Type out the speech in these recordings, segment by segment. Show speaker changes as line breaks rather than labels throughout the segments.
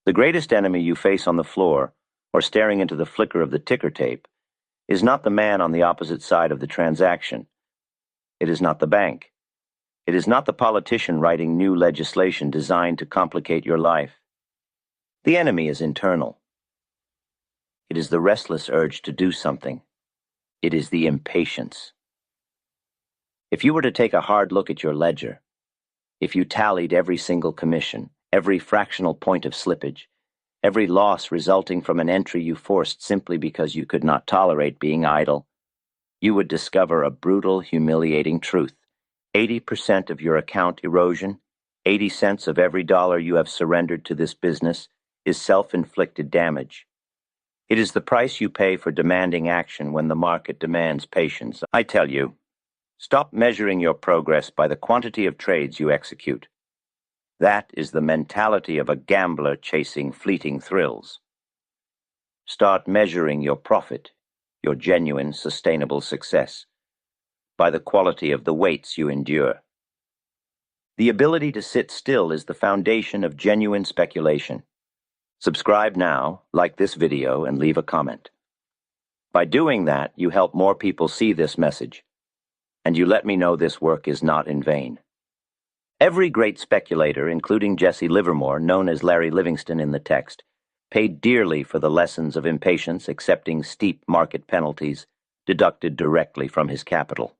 The greatest enemy you face on the floor, or staring into the flicker of the ticker tape, is not the man on the opposite side of the transaction. It is not the bank. It is not the politician writing new legislation designed to complicate your life. The enemy is internal. It is the restless urge to do something. It is the impatience. If you were to take a hard look at your ledger, if you tallied every single commission, every fractional point of slippage, every loss resulting from an entry you forced simply because you could not tolerate being idle, you would discover a brutal, humiliating truth. 80% of your account erosion, 80 cents of every dollar you have surrendered to this business, is self-inflicted damage. It is the price you pay for demanding action when the market demands patience. I tell you, stop measuring your progress by the quantity of trades you execute. That is the mentality of a gambler chasing fleeting thrills. Start measuring your profit, your genuine, sustainable success, by the quality of the weights you endure. The ability to sit still is the foundation of genuine speculation. Subscribe now, like this video, and leave a comment. By doing that, you help more people see this message, and you let me know this work is not in vain. Every great speculator, including Jesse Livermore, known as Larry Livingston in the text, paid dearly for the lessons of impatience, accepting steep market penalties deducted directly from his capital.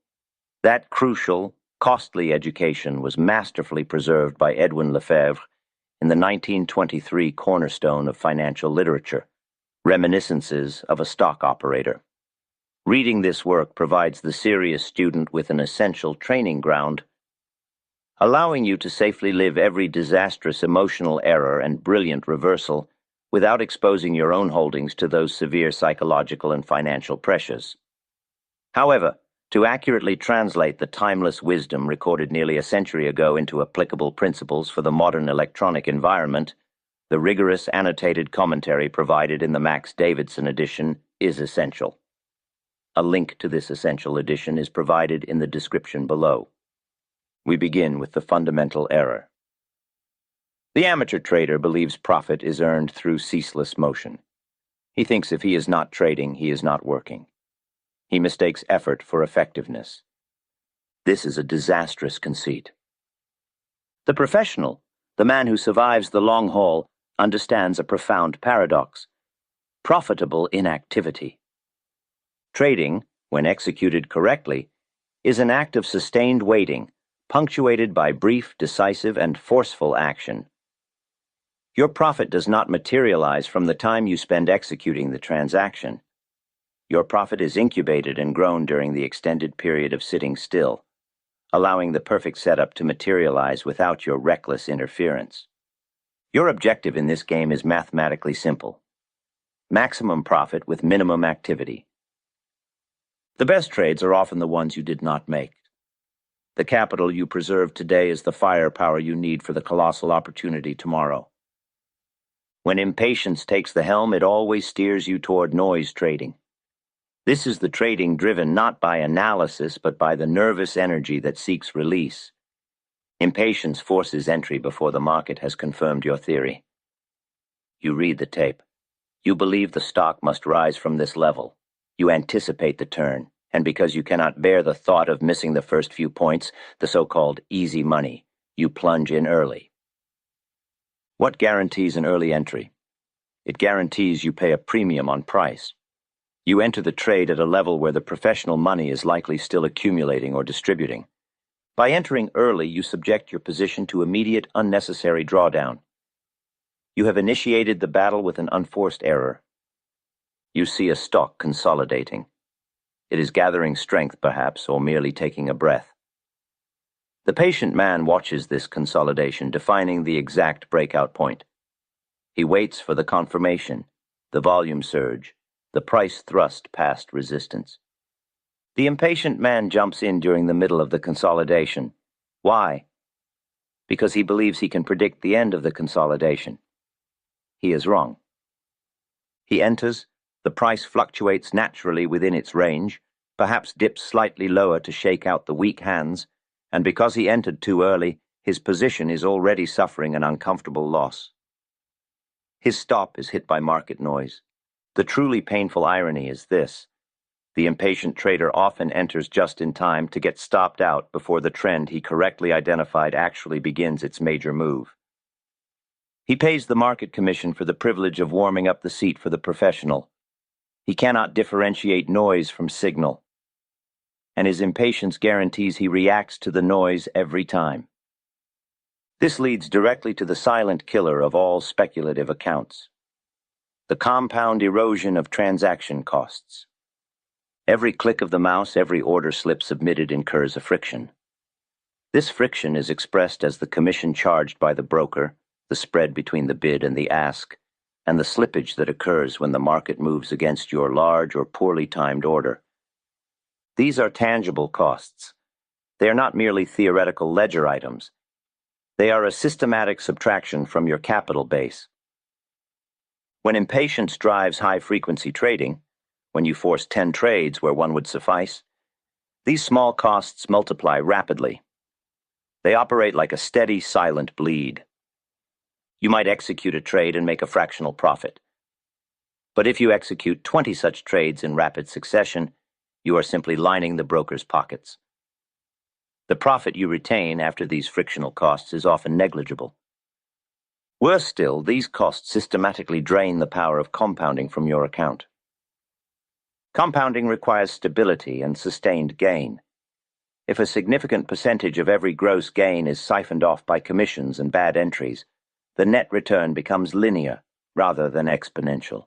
That crucial, costly education was masterfully preserved by Edwin Lefebvre in the 1923 cornerstone of financial literature, Reminiscences of a Stock Operator. Reading this work provides the serious student with an essential training ground, allowing you to safely live every disastrous emotional error and brilliant reversal without exposing your own holdings to those severe psychological and financial pressures. However, to accurately translate the timeless wisdom recorded nearly a century ago into applicable principles for the modern electronic environment, the rigorous annotated commentary provided in the Max Davidson edition is essential. A link to this essential edition is provided in the description below. We begin with the fundamental error. The amateur trader believes profit is earned through ceaseless motion. He thinks if he is not trading, he is not working. He mistakes effort for effectiveness. This is a disastrous conceit. The professional, the man who survives the long haul, understands a profound paradox: profitable inactivity. Trading, when executed correctly, is an act of sustained waiting, punctuated by brief, decisive, and forceful action. Your profit does not materialize from the time you spend executing the transaction. Your profit is incubated and grown during the extended period of sitting still, allowing the perfect setup to materialize without your reckless interference. Your objective in this game is mathematically simple: maximum profit with minimum activity. The best trades are often the ones you did not make. The capital you preserve today is the firepower you need for the colossal opportunity tomorrow. When impatience takes the helm, it always steers you toward noise trading. This is the trading driven not by analysis, but by the nervous energy that seeks release. Impatience forces entry before the market has confirmed your theory. You read the tape. You believe the stock must rise from this level. You anticipate the turn, and because you cannot bear the thought of missing the first few points, the so-called easy money, you plunge in early. What guarantees an early entry? It guarantees you pay a premium on price. You enter the trade at a level where the professional money is likely still accumulating or distributing. By entering early, you subject your position to immediate, unnecessary drawdown. You have initiated the battle with an unforced error. You see a stock consolidating. It is gathering strength, perhaps, or merely taking a breath. The patient man watches this consolidation, defining the exact breakout point. He waits for the confirmation, the volume surge, the price thrust past resistance. The impatient man jumps in during the middle of the consolidation. Why? Because he believes he can predict the end of the consolidation. He is wrong. He enters, the price fluctuates naturally within its range, perhaps dips slightly lower to shake out the weak hands, and because he entered too early, his position is already suffering an uncomfortable loss. His stop is hit by market noise. The truly painful irony is this: the impatient trader often enters just in time to get stopped out before the trend he correctly identified actually begins its major move. He pays the market commission for the privilege of warming up the seat for the professional. He cannot differentiate noise from signal, and his impatience guarantees he reacts to the noise every time. This leads directly to the silent killer of all speculative accounts: the compound erosion of transaction costs. Every click of the mouse, every order slip submitted incurs a friction. This friction is expressed as the commission charged by the broker, the spread between the bid and the ask, and the slippage that occurs when the market moves against your large or poorly timed order. These are tangible costs. They are not merely theoretical ledger items. They are a systematic subtraction from your capital base. When impatience drives high-frequency trading, when you force 10 trades where one would suffice, these small costs multiply rapidly. They operate like a steady, silent bleed. You might execute a trade and make a fractional profit. But if you execute 20 such trades in rapid succession, you are simply lining the broker's pockets. The profit you retain after these frictional costs is often negligible. Worse still, these costs systematically drain the power of compounding from your account. Compounding requires stability and sustained gain. If a significant percentage of every gross gain is siphoned off by commissions and bad entries, the net return becomes linear rather than exponential.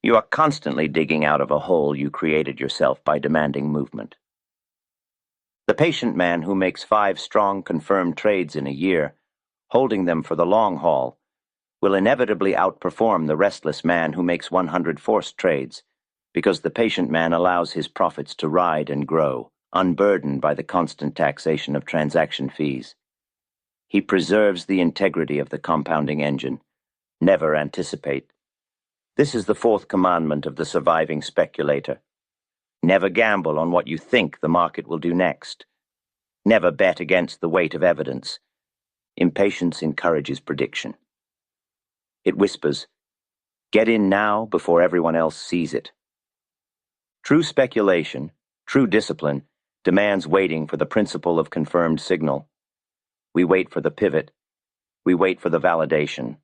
You are constantly digging out of a hole you created yourself by demanding movement. The patient man who makes 5 strong confirmed trades in a year, holding them for the long haul, will inevitably outperform the restless man who makes 100 forced trades, because the patient man allows his profits to ride and grow, unburdened by the constant taxation of transaction fees. He preserves the integrity of the compounding engine. Never anticipate. This is the 4th commandment of the surviving speculator. Never gamble on what you think the market will do next. Never bet against the weight of evidence. Impatience encourages prediction. It whispers, "Get in now before everyone else sees it." True speculation, true discipline, demands waiting for the principle of confirmed signal. We wait for the pivot. We wait for the validation.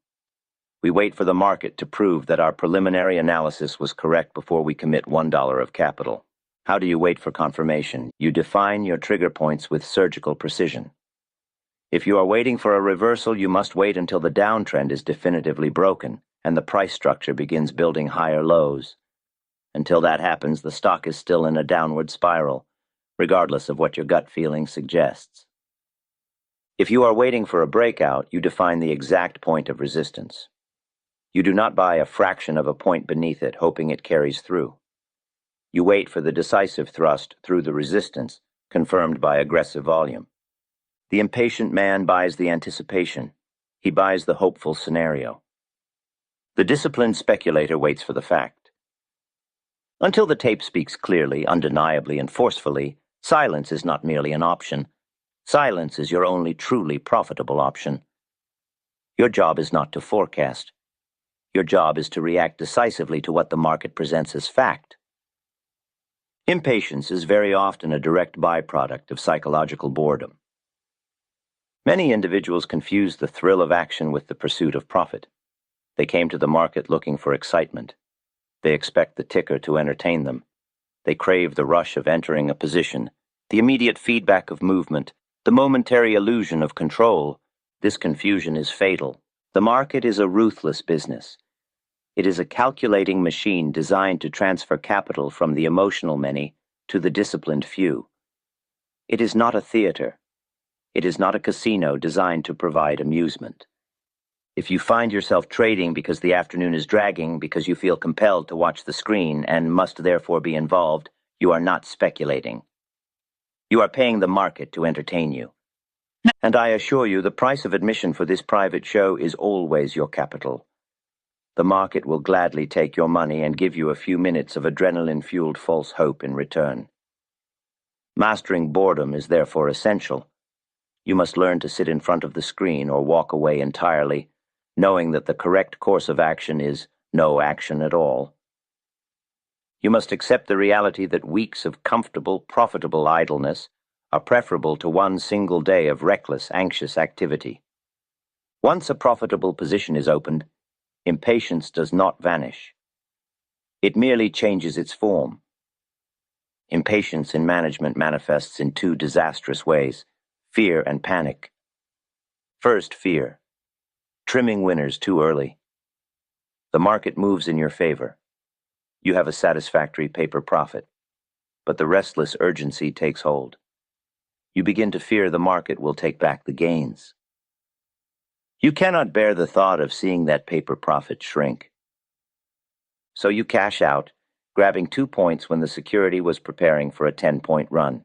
We wait for the market to prove that our preliminary analysis was correct before we commit $1 of capital. How do you wait for confirmation? You define your trigger points with surgical precision. If you are waiting for a reversal, you must wait until the downtrend is definitively broken and the price structure begins building higher lows. Until that happens, the stock is still in a downward spiral, regardless of what your gut feeling suggests. If you are waiting for a breakout, you define the exact point of resistance. You do not buy a fraction of a point beneath it, hoping it carries through. You wait for the decisive thrust through the resistance, confirmed by aggressive volume. The impatient man buys the anticipation. He buys the hopeful scenario. The disciplined speculator waits for the fact. Until the tape speaks clearly, undeniably, and forcefully, silence is not merely an option. Silence is your only truly profitable option. Your job is not to forecast. Your job is to react decisively to what the market presents as fact. Impatience is very often a direct byproduct of psychological boredom. Many individuals confuse the thrill of action with the pursuit of profit. They came to the market looking for excitement. They expect the ticker to entertain them. They crave the rush of entering a position, the immediate feedback of movement, the momentary illusion of control. This confusion is fatal. The market is a ruthless business. It is a calculating machine designed to transfer capital from the emotional many to the disciplined few. It is not a theater. It is not a casino designed to provide amusement. If you find yourself trading because the afternoon is dragging, because you feel compelled to watch the screen and must therefore be involved, you are not speculating. You are paying the market to entertain you. And I assure you, the price of admission for this private show is always your capital. The market will gladly take your money and give you a few minutes of adrenaline-fueled false hope in return. Mastering boredom is therefore essential. You must learn to sit in front of the screen or walk away entirely, knowing that the correct course of action is no action at all. You must accept the reality that weeks of comfortable, profitable idleness are preferable to one single day of reckless, anxious activity. Once a profitable position is opened, impatience does not vanish. It merely changes its form. Impatience in management manifests in two disastrous ways: fear and panic. First, fear. Trimming winners too early. The market moves in your favor. You have a satisfactory paper profit, but the restless urgency takes hold. You begin to fear the market will take back the gains. You cannot bear the thought of seeing that paper profit shrink. So you cash out, grabbing 2 points when the security was preparing for a 10-point run.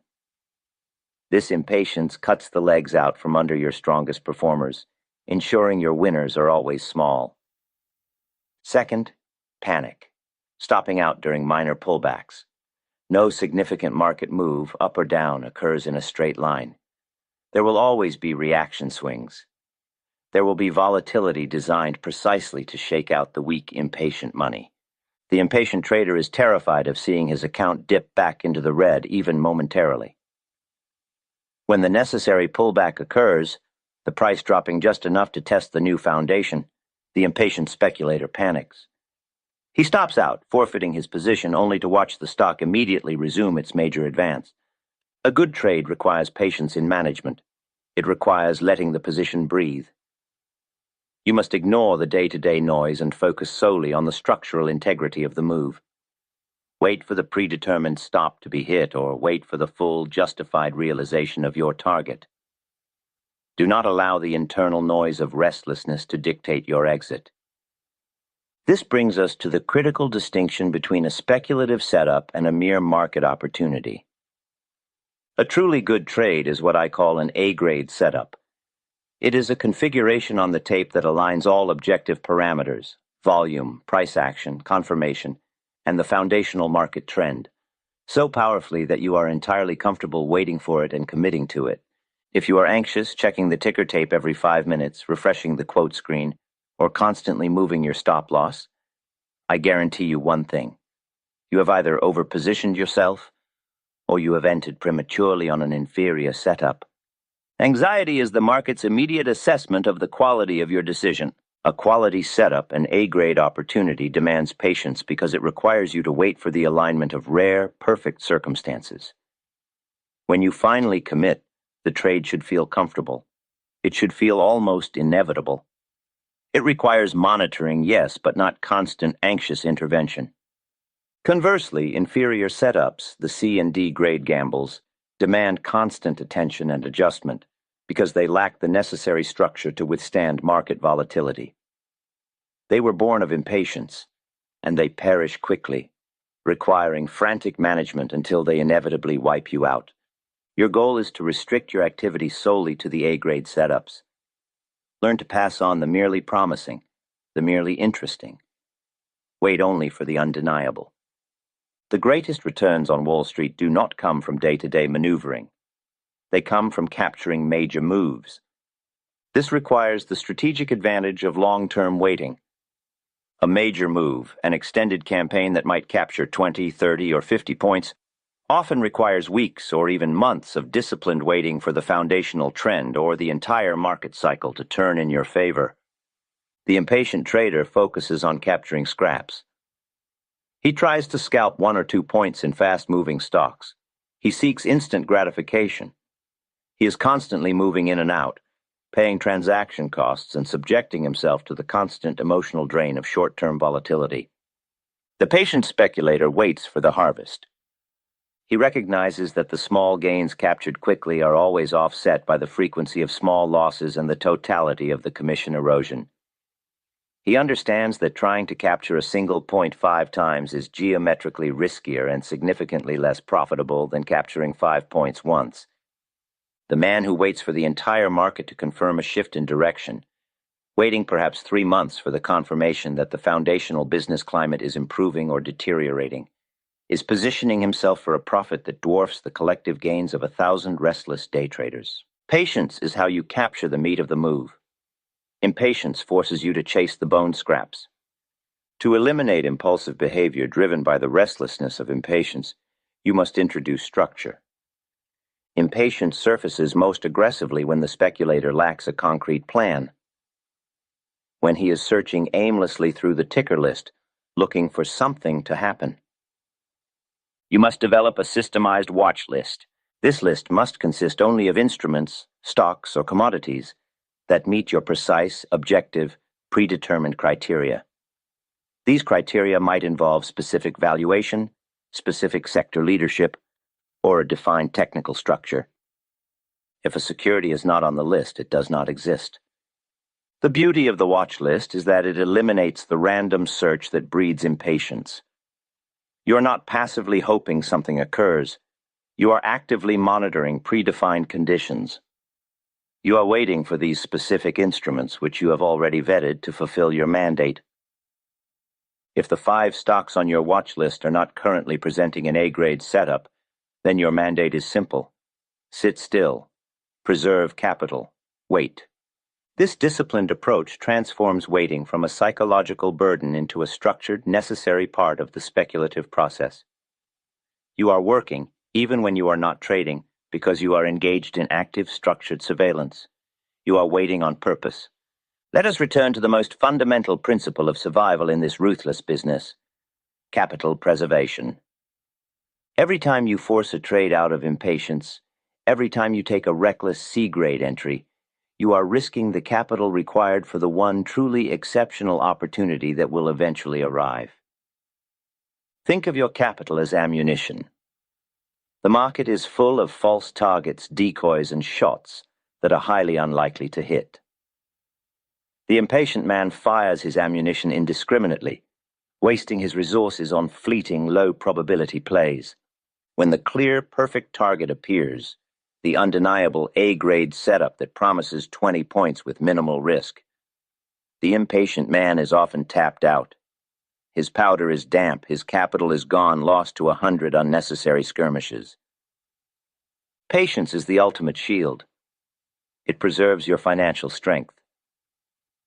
This impatience cuts the legs out from under your strongest performers, ensuring your winners are always small. Second, panic, stopping out during minor pullbacks. No significant market move, up or down, occurs in a straight line. There will always be reaction swings. There will be volatility designed precisely to shake out the weak, impatient money. The impatient trader is terrified of seeing his account dip back into the red, even momentarily. When the necessary pullback occurs, the price dropping just enough to test the new foundation, the impatient speculator panics. He stops out, forfeiting his position only to watch the stock immediately resume its major advance. A good trade requires patience in management. It requires letting the position breathe. You must ignore the day-to-day noise and focus solely on the structural integrity of the move. Wait for the predetermined stop to be hit, or wait for the full, justified realization of your target. Do not allow the internal noise of restlessness to dictate your exit. This brings us to the critical distinction between a speculative setup and a mere market opportunity. A truly good trade is what I call an A-grade setup. It is a configuration on the tape that aligns all objective parameters: volume, price action, confirmation, and the foundational market trend, so powerfully that you are entirely comfortable waiting for it and committing to it. If you are anxious, checking the ticker tape every 5 minutes, refreshing the quote screen, or constantly moving your stop loss, I guarantee you one thing: you have either overpositioned yourself, or you have entered prematurely on an inferior setup. Anxiety is the market's immediate assessment of the quality of your decision. A quality setup, an A-grade opportunity, demands patience because it requires you to wait for the alignment of rare, perfect circumstances. When you finally commit, the trade should feel comfortable. It should feel almost inevitable. It requires monitoring, yes, but not constant, anxious intervention. Conversely, inferior setups, the C and D grade gambles, demand constant attention and adjustment because they lack the necessary structure to withstand market volatility. They were born of impatience, and they perish quickly, requiring frantic management until they inevitably wipe you out. Your goal is to restrict your activity solely to the A-grade setups. Learn to pass on the merely promising, the merely interesting. Wait only for the undeniable. The greatest returns on Wall Street do not come from day-to-day maneuvering. They come from capturing major moves. This requires the strategic advantage of long-term waiting. A major move, an extended campaign that might capture 20, 30, or 50 points, often requires weeks or even months of disciplined waiting for the foundational trend or the entire market cycle to turn in your favor. The impatient trader focuses on capturing scraps. He tries to scalp 1 or 2 points in fast-moving stocks. He seeks instant gratification. He is constantly moving in and out, paying transaction costs and subjecting himself to the constant emotional drain of short-term volatility. The patient speculator waits for the harvest. He recognizes that the small gains captured quickly are always offset by the frequency of small losses and the totality of the commission erosion. He understands that trying to capture a single point 5 times is geometrically riskier and significantly less profitable than capturing 5 points once. The man who waits for the entire market to confirm a shift in direction, waiting perhaps 3 months for the confirmation that the foundational business climate is improving or deteriorating, is positioning himself for a profit that dwarfs the collective gains of 1,000 restless day traders. Patience is how you capture the meat of the move. Impatience forces you to chase the bone scraps. To eliminate impulsive behavior driven by the restlessness of impatience, you must introduce structure. Impatience surfaces most aggressively when the speculator lacks a concrete plan. When he is searching aimlessly through the ticker list, looking for something to happen. You must develop a systemized watch list. This list must consist only of instruments, stocks, or commodities that meet your precise, objective, predetermined criteria. These criteria might involve specific valuation, specific sector leadership, or a defined technical structure. If a security is not on the list, it does not exist. The beauty of the watch list is that it eliminates the random search that breeds impatience. You are not passively hoping something occurs. You are actively monitoring predefined conditions. You are waiting for these specific instruments which you have already vetted to fulfill your mandate. If the 5 stocks on your watch list are not currently presenting an A-grade setup, then your mandate is simple. Sit still. Preserve capital. Wait. This disciplined approach transforms waiting from a psychological burden into a structured, necessary part of the speculative process. You are working, even when you are not trading, because you are engaged in active, structured surveillance. You are waiting on purpose. Let us return to the most fundamental principle of survival in this ruthless business: capital preservation. Every time you force a trade out of impatience, every time you take a reckless C-grade entry, you are risking the capital required for the one truly exceptional opportunity that will eventually arrive. Think of your capital as ammunition. The market is full of false targets, decoys, and shots that are highly unlikely to hit. The impatient man fires his ammunition indiscriminately, wasting his resources on fleeting, low-probability plays. When the clear, perfect target appears, the undeniable A-grade setup that promises 20 points with minimal risk, the impatient man is often tapped out. His powder is damp, his capital is gone, lost to 100 unnecessary skirmishes. Patience is the ultimate shield. It preserves your financial strength.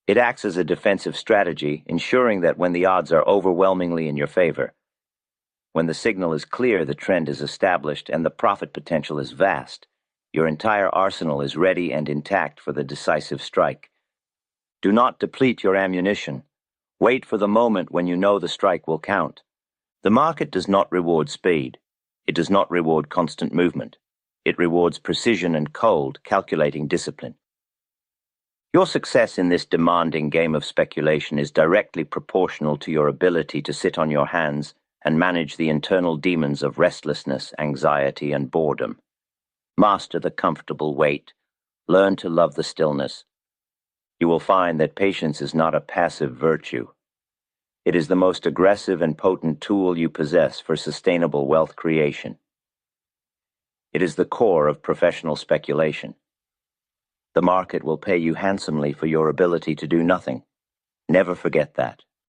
It acts as a defensive strategy, ensuring that when the odds are overwhelmingly in your favor, when the signal is clear, the trend is established, and the profit potential is vast, your entire arsenal is ready and intact for the decisive strike. Do not deplete your ammunition. Wait for the moment when you know the strike will count. The market does not reward speed. It does not reward constant movement. It rewards precision and cold, calculating discipline. Your success in this demanding game of speculation is directly proportional to your ability to sit on your hands and manage the internal demons of restlessness, anxiety, and boredom. Master the comfortable wait. Learn to love the stillness. You will find that patience is not a passive virtue. It is the most aggressive and potent tool you possess for sustainable wealth creation. It is the core of professional speculation. The market will pay you handsomely for your ability to do nothing. Never forget that.